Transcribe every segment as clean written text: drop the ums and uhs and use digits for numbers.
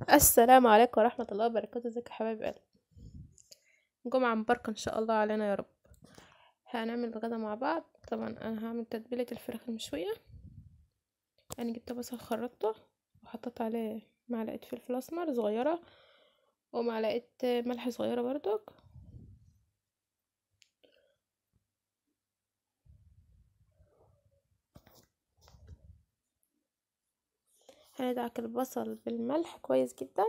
السلام عليكم ورحمة الله وبركاته. ازيك يا حبايب قلبي؟ جمعة مباركة ان شاء الله علينا يا رب. هنعمل الغدا مع بعض. طبعا انا هعمل تتبيلة الفراخ المشوية. انا جبت بصل خرطته وحطيت عليه معلقة فلفل اسمر صغيرة ومعلقة ملح صغيرة برضك. هندعك البصل بالملح كويس جدا.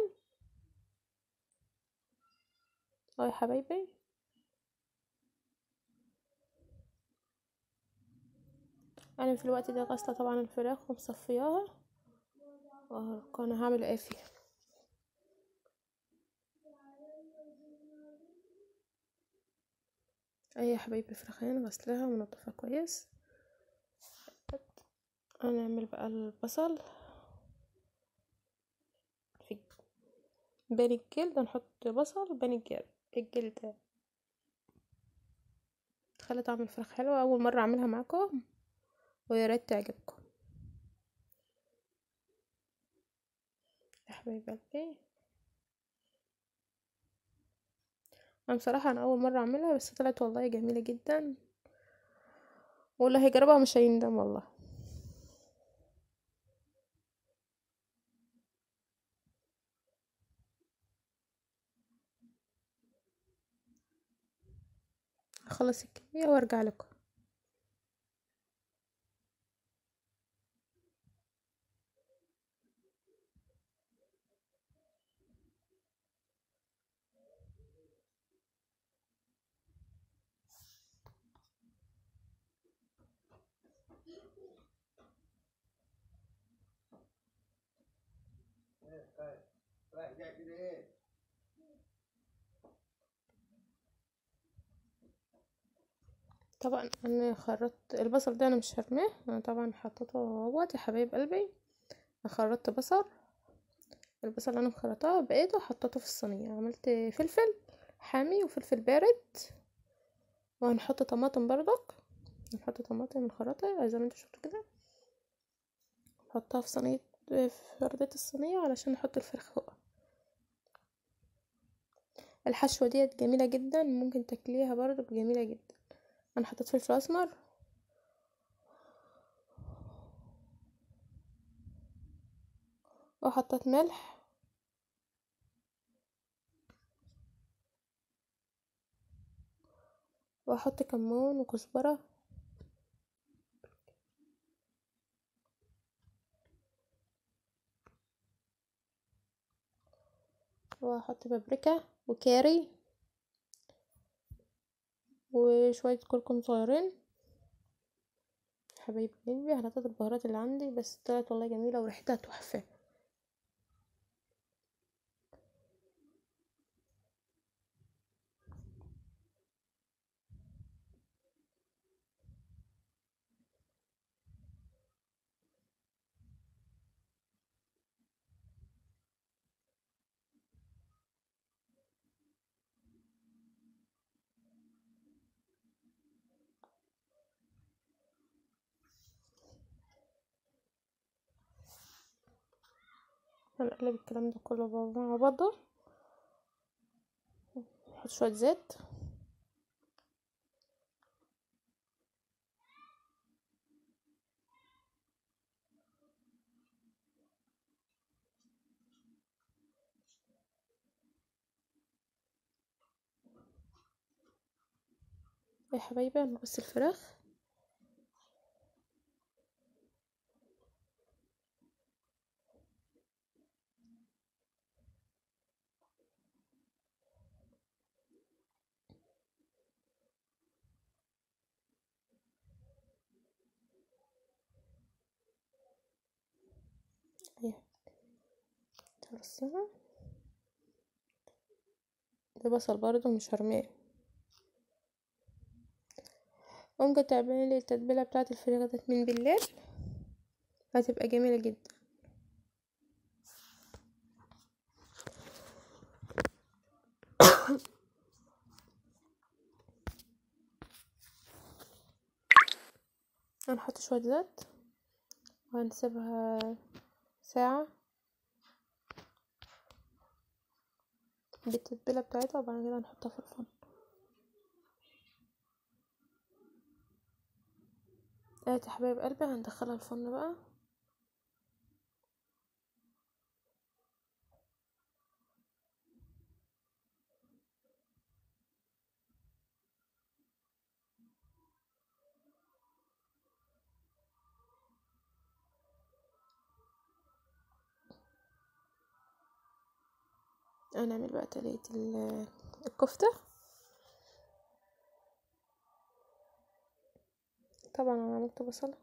اه يا حبايبي، انا في الوقت ده غاسلة طبعا الفراخ ومصفياها. انا هعمل ايه فيها؟ اي يا حبايبي، الفراخين غسلاها ومنضفها كويس. هنعمل بقى البصل في بين الجلد، نحط بصل بين الجلد. تخلي طعم الفراخ حلو. اول مره اعملها معاكم ويا ريت تعجبكم يا حبايب قلبي. انا بصراحه اول مره اعملها بس طلعت والله جميله جدا، واللي هيجربها مش هيندم والله. اخلص الكميه وارجع لكم. طبعا انا خرطت البصل ده، انا مش هرميه، انا طبعا حطيته اهوت يا حبايب قلبي. انا خرطت بصل. البصل اللي انا مخرطاه بايده حطيته في الصينيه. عملت فلفل حامي وفلفل بارد، وهنحط طماطم برضك. نحط طماطم مخرطه زي ما انتوا شفتوا كده. نحطها في صينيه، في فردة الصينيه علشان نحط الفراخ فوق. الحشوة ديت جميلة جدا، ممكن تاكليها برضو جميلة جدا. انا حطيت فلفل اسمر وحطيت ملح واحط كمون وكزبرة واحط بابريكا وكاري وشوية كركم صغيرين. حبايب قلبي، هحط البهارات اللي عندي بس طلعت والله جميلة وريحتها تحفة. هنقلب الكلام ده كله مع بعضه. نحط شوية زيت. يا حبايبي هنغسل الفراخ. اهي ترصها. ده بصل برضو مش هرميه. ممكن تعملي التتبيلة بتاعة الفراخ ديت من بالليل، هتبقى جميلة جدا. هنحط شوية زيت وهنسيبها ساعة. بالتتبيله بتاعتها، وبعد كده نحطها في الفرن. يا حبايب قلبي هندخلها الفرن بقى. هنعمل بقى تقلية الكفتة. طبعا انا عملت بصل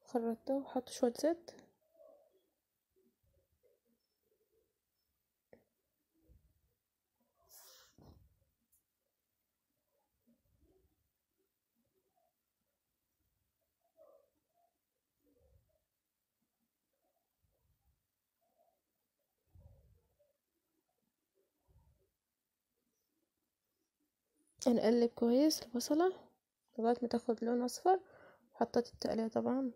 خرطته وحط شوية زيت. هنقلب كويس البصلة لغاية ما تاخد لون اصفر. حطيت التقلية طبعا،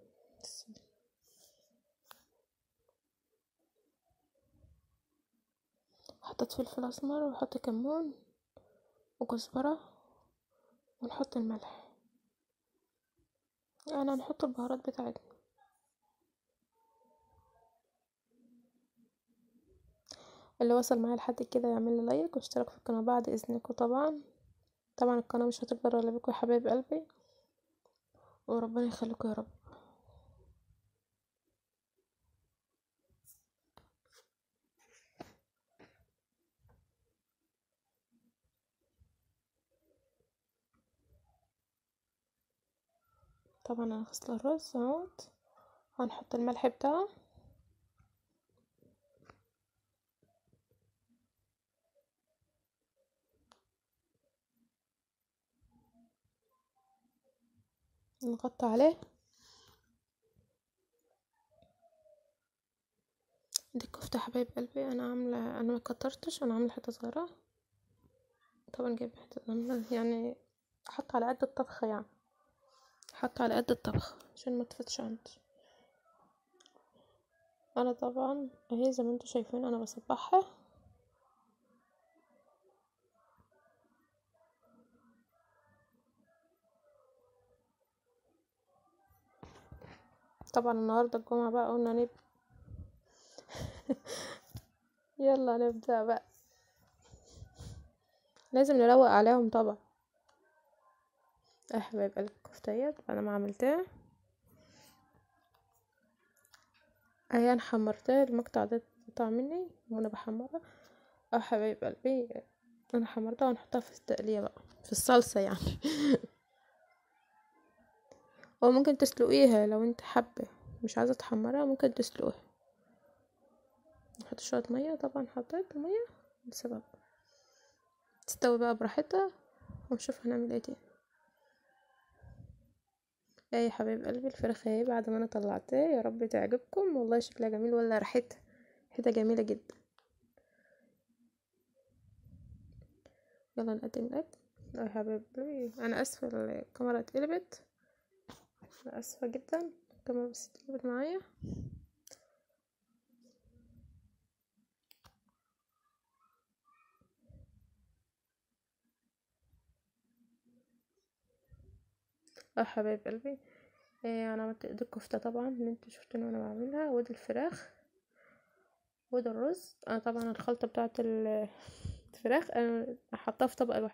حطيت فلفل اسمر وحط كمون وكزبرة، ونحط الملح، يعني هنحط البهارات بتاعتنا. اللي وصل معايا لحد كده يعمل لي لايك واشترك في القناة بعد اذنكم. طبعا القناة مش هتكبر الا بيكم يا حبايب قلبي، وربنا يخليكم يا رب. طبعا انا غسله الرز اهوت، هنحط الملح بتاعه. نغطي عليه. دي الكفتة حبايب قلبي، انا ما كترتش، انا عامله حته صغيره. طبعا جايب حته يعني احط على قد الطبخه، يعني احط على قد الطبخ عشان ما تفتش عندي. انا طبعا اهي زي ما انتوا شايفين انا بصبحها. طبعا النهارده الجمعه بقى قلنا يلا نبدا بقى، لازم نروق عليهم طبعا. يا حبايب قلبي الكفتة بعد ما عملتها اهي، انا حمرتها. المقطع ده قطع مني وانا بحمرها. اه حبايب قلبي انا حمرتها ونحطها في التقلية بقى، في الصلصة يعني. او ممكن تسلقيها لو انت حابة، مش عايزة تحمرها ممكن تسلقيها. نحط شوية مية، طبعا حطيت مية بسبب تستوي بقى براحتها، ونشوف هنعمل ايه تاني. يا حبايب قلبي الفراخ اهي بعد ما انا طلعتها، يا رب تعجبكم. والله شكلها جميل، ولا ريحتها جميلة جدا. يلا نقدم الاكل. يا حبايبي انا اسفة الكاميرا اتقلبت، أنا اسفة جدا الكاميرا بس اتقلبت معايا. اه حبايب قلبي انا عملت دي الكفتة طبعا اللي انتوا شفتوني وانا بعملها، ودي الفراخ، وده الرز. انا طبعا الخلطة بتاعت الفراخ انا حطها في طبق لوحده.